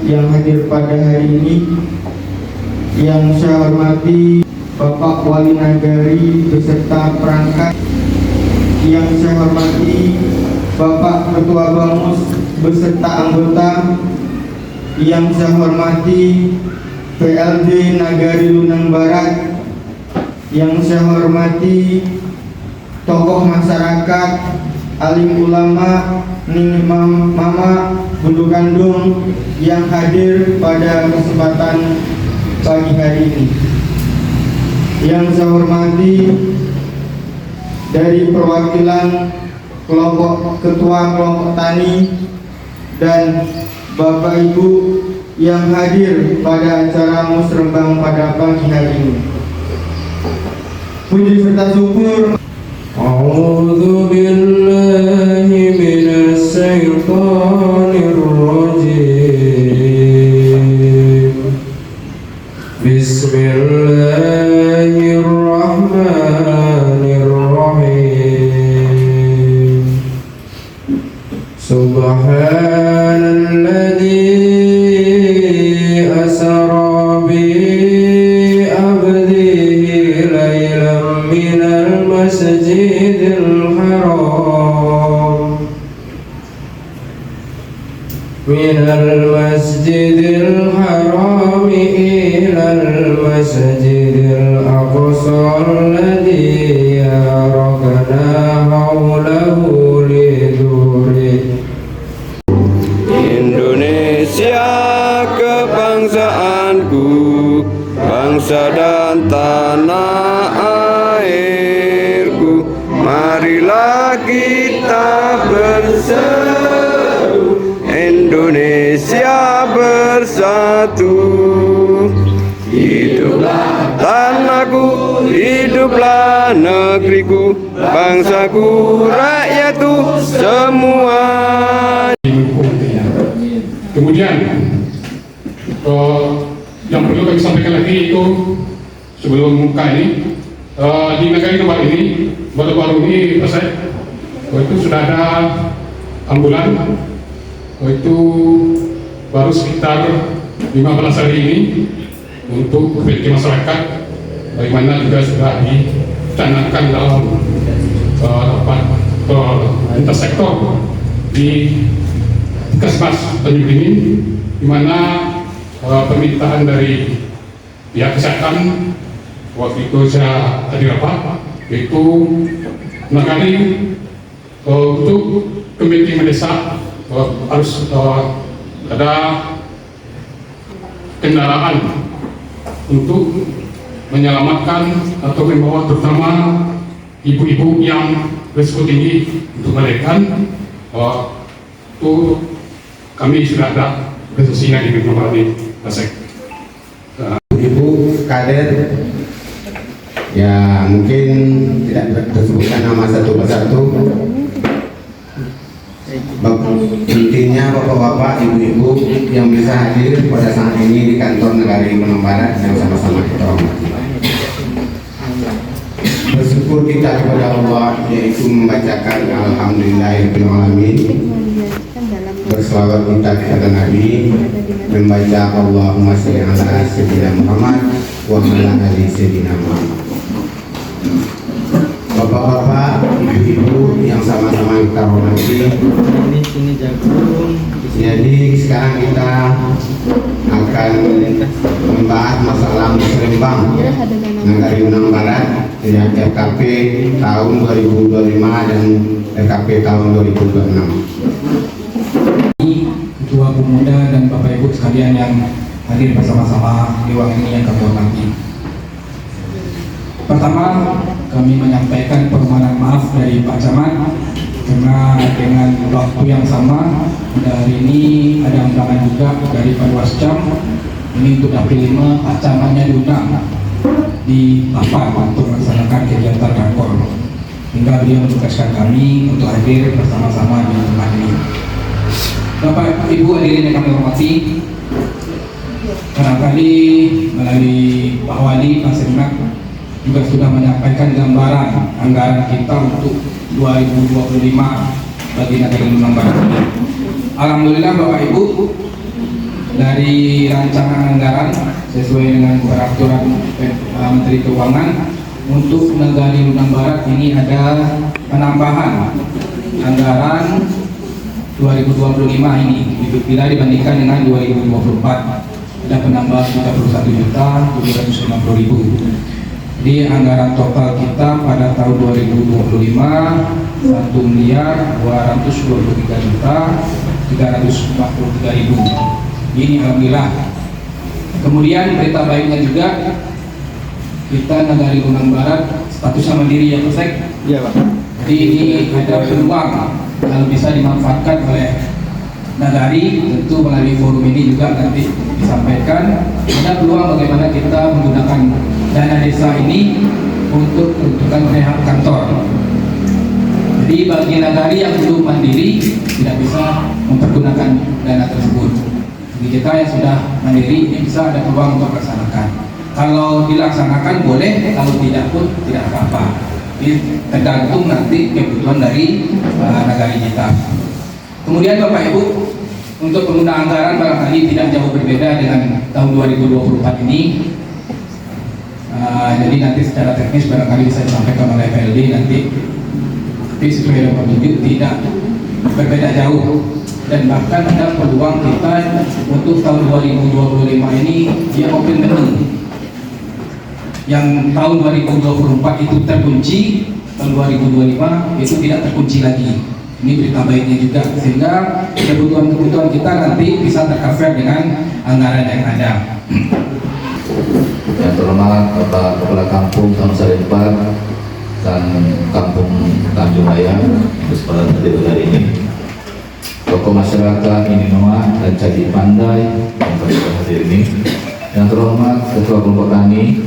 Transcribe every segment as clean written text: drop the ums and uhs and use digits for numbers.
yang hadir pada hari ini, yang saya hormati Bapak Wali Nagari beserta perangkat, yang saya hormati Bapak Ketua Bamus beserta anggota, yang saya hormati PLD Nagari Lunang Barat, yang saya hormati tokoh masyarakat, alim ulama, ning mama, bulu kandung yang hadir pada kesempatan pagi hari ini. Yang saya hormati dari perwakilan ketua kelompok tani dan Bapak Ibu yang hadir pada acara musrembang pada pagi hari ini. Puji serta syukur. A'udzu billahi minasy syaithanir rajim. Bismillahirrahmanirrahim. Subhanalladzi asra bi abdihi lailan minal masjidil haram ilal masjidil aqsa alladzi barakna haulahu liduri. Indonesia kebangsaanku, bangsa dan tanah airku, marilah kita berseru, Indonesia bersatu. Hiduplah tanahku, hiduplah negeriku, bangsaku, rakyatku, semua. Kemudian yang perlu kami sampaikan lagi itu sebelum membuka ini, di negara tempat ini baru-baru ini itu sudah ada ambulan, itu baru sekitar 15 hari ini untuk kepentingan masyarakat, bagaimana juga sudah dicanangkan dalam lintas sektor di Kesmas Tanjung Tingin, di mana permintaan dari pihak kesehatan waktu itu saya hadir rapat, yaitu menangani untuk komite mendesak harus ada kendaraan untuk menyelamatkan atau membawa terutama ibu-ibu yang risiko tinggi untuk melahirkan. Itu kami sudah ada kesesinan di Bintang di Tasek. Ibu kader ya mungkin tidak disebutkan nama satu persatu. Intinya bapak-bapak, ibu-ibu yang bisa hadir pada saat ini di kantor Nagari Lunang Barat yang sama-sama kita hormati. Bersyukur kita kepada Allah, yaitu membacakan Alhamdulillahirrahmanirrahim, berselawat kita kepada Nabi, membaca Allahumma sholli ala sayyidina Muhammad wa ala ali sayyidina Muhammad. Bapak-bapak, ibu-ibu yang sama-sama kita hormati, jadi sekarang kita akan membahas masalah musrembang Nagari Lunang Barat yang RKP tahun 2025 dan RKP tahun 2026. Ketua Pemuda dan Bapak Ibu sekalian yang hadir bersama-sama di ruang ini yang kami hormati. Pertama, kami menyampaikan permohonan maaf dari Pak Camat karena dengan waktu yang sama pada hari ini ada undangan juga dari Pak Waskam ini untuk April 5 Pak Camatnya diundang di Tapan untuk melaksanakan kegiatan rakor, hingga beliau menugaskan kami untuk hadir bersama-sama di tempat ini. Bapak Ibu hadirin yang kami hormati, barangkali melalui Pak Wali Pak Senak juga sudah menyampaikan gambaran anggaran kita untuk 2025 bagi Nagari Lunang Barat. Alhamdulillah Bapak Ibu, dari rancangan anggaran sesuai dengan peraturan Menteri Keuangan untuk Nagari Lunan Barat ini ada penambahan anggaran 2025 ini bila dibandingkan dengan 2024 ada penambahan 31.750.000. Jadi anggaran total kita pada tahun 2025 1.223.343.000. Ini alhamdulillah. Kemudian berita baiknya juga kita Nagari Lunan Barat statusnya mandiri ya Pak Sek. Iya Pak. Jadi ini ada peluang kalau bisa dimanfaatkan oleh Nagari, tentu melalui forum ini juga nanti disampaikan ada peluang bagaimana kita menggunakan dana desa ini untuk peruntukan rehab kantor. Jadi bagi Nagari yang belum mandiri tidak bisa mempergunakan dana tersebut. Bagi kita yang sudah mandiri ini bisa ada peluang untuk melaksanakan. Kalau dilaksanakan boleh, kalau tidak pun tidak apa-apa. Ini tergantung nanti kebutuhan dari Nagari kita. Kemudian Bapak Ibu, untuk penggunaan anggaran barangkali tidak jauh berbeda dengan tahun 2024 ini. Jadi nanti secara teknis barangkali bisa disampaikan oleh PLD nanti. Tapi sesuai dengan petunjuk tidak berbeda jauh. Dan bahkan ada peluang kita untuk tahun 2025 ini dia open menu. Yang tahun 2024 itu terkunci, tahun 2025 itu tidak terkunci lagi. Ini berita baiknya juga, sehingga kebutuhan-kebutuhan kita nanti bisa tercover dengan anggaran yang ada. Yang terhormat Bapak Kepala Kampung Taman 4 dan Kampung Tanjung Raya kesempatan hari ini, tokoh masyarakat ini Noah dan Caji Pandai yang hadir ini, yang terhormat Ketua Kelompok Tani,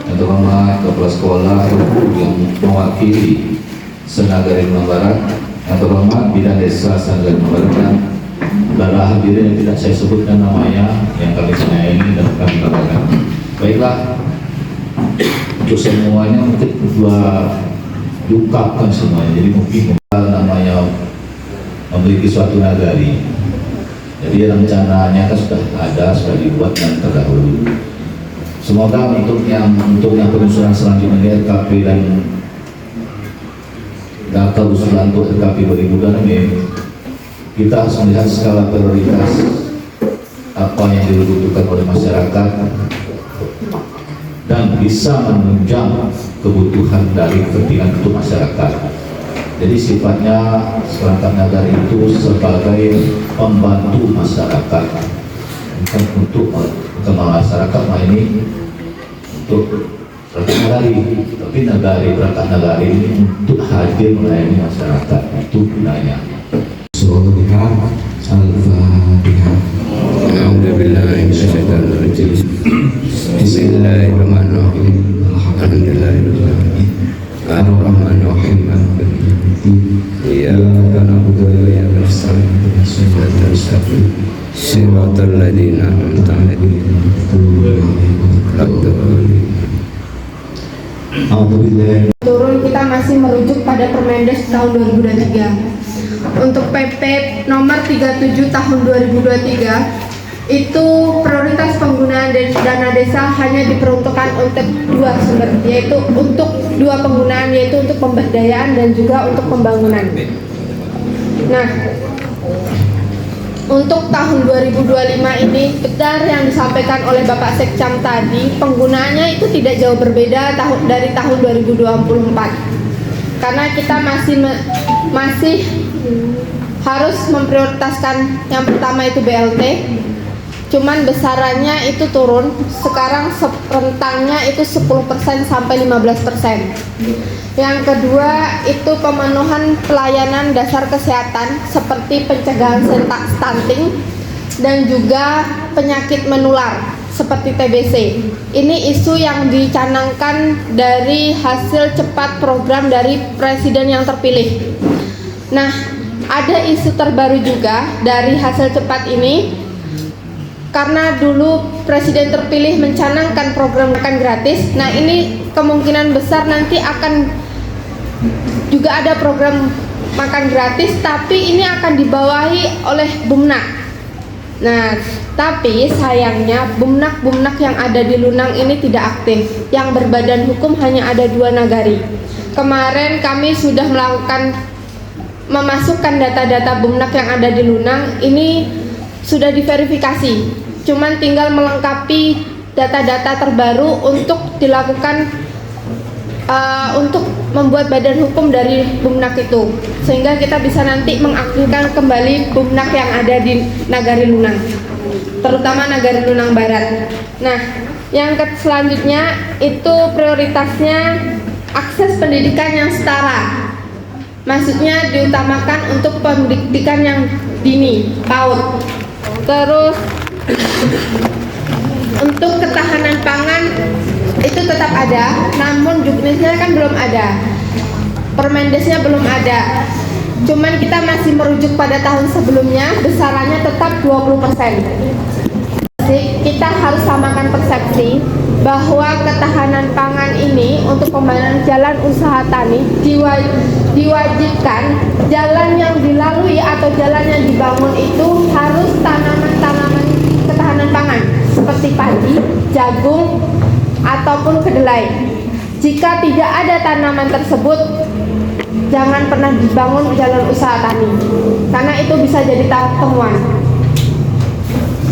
yang terhormat Kepala Sekolah yang mewakili Senagari Lunan Barat, yang terhormat Bidan Desa Senagari Lunan Barat, dan hadirin yang tidak saya sebutkan namanya yang kami sayangi dan kami banggakan. Baiklah, untuk semuanya mungkin diungkapkan semuanya. Jadi mungkin namanya memiliki suatu nagari. Jadi rencananya kan sudah ada, sudah dibuat dan terdahulu. Semoga untuk yang penyusunan selanjutnya RKP dan data usulan untuk RKP 2000 ini, kita harus melihat skala prioritas apa yang dibutuhkan oleh masyarakat dan bisa menunjang kebutuhan dari kepentingan untuk masyarakat. Jadi sifatnya seperangkat nagari itu sebagai pembantu masyarakat, bukan untuk masyarakat ini untuk perangkat nagari, tapi perangkat nagari ini untuk hadir melayani masyarakat, itu gunanya. Bismillahirrahmanirrahim. Alhamdulillahirrahmanirrahim. Ar-Rahmanirrahim. Iyyaka na'budu wa iyyaka nasta'in. Shiratal ladzina an'amta 'alaihim. Turun kita masih merujuk pada Permendes tahun 2023. Untuk PP nomor 37 tahun 2023 itu prioritas penggunaan dana desa hanya diperuntukkan untuk dua sumber, yaitu untuk dua penggunaan, yaitu untuk pemberdayaan dan juga untuk pembangunan. Nah, untuk tahun 2025 ini benar yang disampaikan oleh Bapak Sekcam tadi, penggunaannya itu tidak jauh berbeda dari tahun 2024, karena kita masih harus memprioritaskan yang pertama itu BLT, cuman besarannya itu turun, sekarang rentangnya itu 10% sampai 15%. Yang kedua itu pemenuhan pelayanan dasar kesehatan seperti pencegahan stunting dan juga penyakit menular seperti TBC. Ini isu yang dicanangkan dari hasil cepat program dari Presiden yang terpilih. Nah, ada isu terbaru juga dari hasil cepat ini, karena dulu Presiden terpilih mencanangkan program makan gratis. Nah, ini kemungkinan besar nanti akan juga ada program makan gratis, tapi ini akan dibawahi oleh Bumna. Nah, tapi sayangnya bumnak-bumnak yang ada di Lunang ini tidak aktif. Yang berbadan hukum hanya ada 2 nagari. Kemarin kami sudah memasukkan data-data bumnak yang ada di Lunang, ini sudah diverifikasi. Cuman tinggal melengkapi data-data terbaru untuk dilakukan untuk membuat badan hukum dari bumnak itu, sehingga kita bisa nanti mengaktifkan kembali bumnak yang ada di Nagari Lunang, terutama Nagari Lunang Barat. Nah, yang selanjutnya itu prioritasnya akses pendidikan yang setara. Maksudnya diutamakan untuk pendidikan yang dini, PAUD. Terus untuk ketahanan pangan itu tetap ada, namun juknisnya kan belum ada, Permendesnya belum ada. Cuman kita masih merujuk pada tahun sebelumnya, besarannya tetap 20%. Kita harus samakan persepsi bahwa ketahanan pangan ini untuk pembangunan jalan usaha tani diwajibkan jalan yang dilalui atau jalan yang dibangun itu harus tanaman-tanaman ketahanan pangan seperti padi, jagung, ataupun kedelai. Jika tidak ada tanaman tersebut, jangan pernah dibangun jalan usaha tani, karena itu bisa jadi temuan.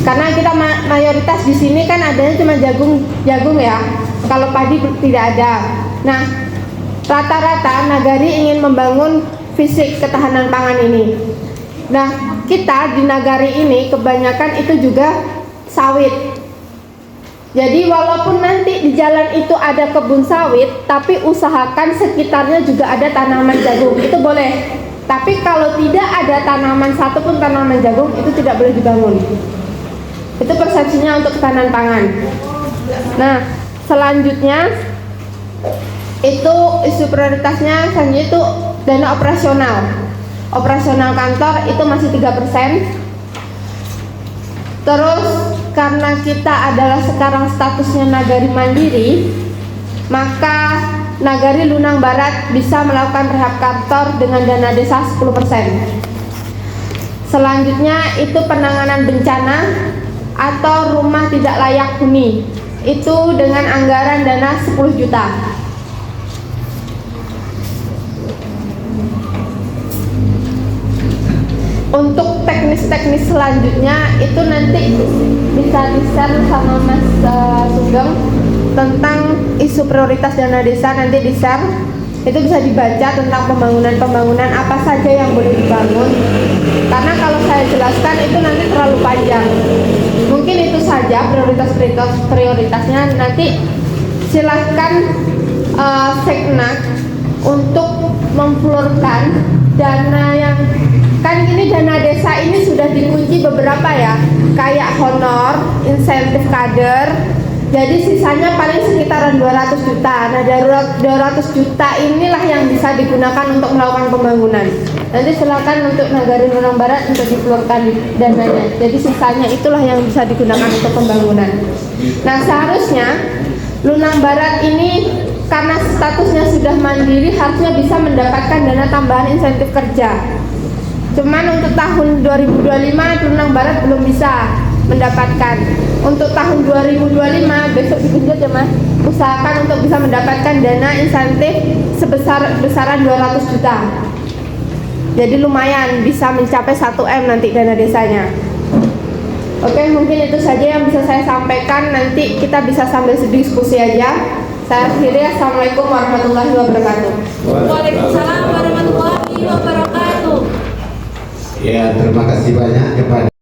Karena kita mayoritas di sini kan adanya cuma jagung ya. Kalau padi tidak ada. Nah, rata-rata nagari ingin membangun fisik ketahanan pangan ini. Nah, kita di nagari ini kebanyakan itu juga sawit. Jadi walaupun nanti di jalan itu ada kebun sawit, tapi usahakan sekitarnya juga ada tanaman jagung, itu boleh. Tapi kalau tidak ada tanaman satupun tanaman jagung, itu tidak boleh dibangun. Itu persepsinya untuk ketahanan pangan. Nah, selanjutnya itu isu prioritasnya selanjutnya itu dana operasional. Operasional kantor itu masih 3%. Terus karena kita adalah sekarang statusnya nagari mandiri, maka Nagari Lunang Barat bisa melakukan rehab kantor dengan dana desa 10%. Selanjutnya itu penanganan bencana atau rumah tidak layak huni, itu dengan anggaran dana 10 juta. Untuk teknis-teknis selanjutnya itu nanti bisa di-share sama Mas Sugeng tentang isu prioritas dana desa, nanti di-share. Itu bisa dibaca tentang pembangunan apa saja yang boleh dibangun. Karena kalau saya jelaskan itu nanti terlalu panjang. Mungkin itu saja prioritasnya. Nanti silahkan Seknak untuk memflurkan dana yang kan ini dana desa ini sudah dikunci beberapa ya, kayak honor, insentif kader. Jadi sisanya paling sekitaran 200 juta. Nah, dari 200 juta inilah yang bisa digunakan untuk melakukan pembangunan. Nanti silakan untuk Nagari Lunang Barat untuk diflurkan dananya. Jadi sisanya itulah yang bisa digunakan untuk pembangunan. Nah, seharusnya Lunang Barat ini karena statusnya sudah mandiri harusnya bisa mendapatkan dana tambahan insentif kerja. Cuman untuk tahun 2025 Lunang Barat belum bisa mendapatkan. Untuk tahun 2025 besok digenjot ya Mas, usahakan untuk bisa mendapatkan dana insentif besaran 200 juta. Jadi lumayan bisa mencapai 1M nanti dana desanya. Oke, mungkin itu saja yang bisa saya sampaikan. Nanti kita bisa sambil diskusi aja. Saya akhiri, assalamualaikum warahmatullahi wabarakatuh. Waalaikumsalam warahmatullahi wabarakatuh. Ya, terima kasih banyak kepada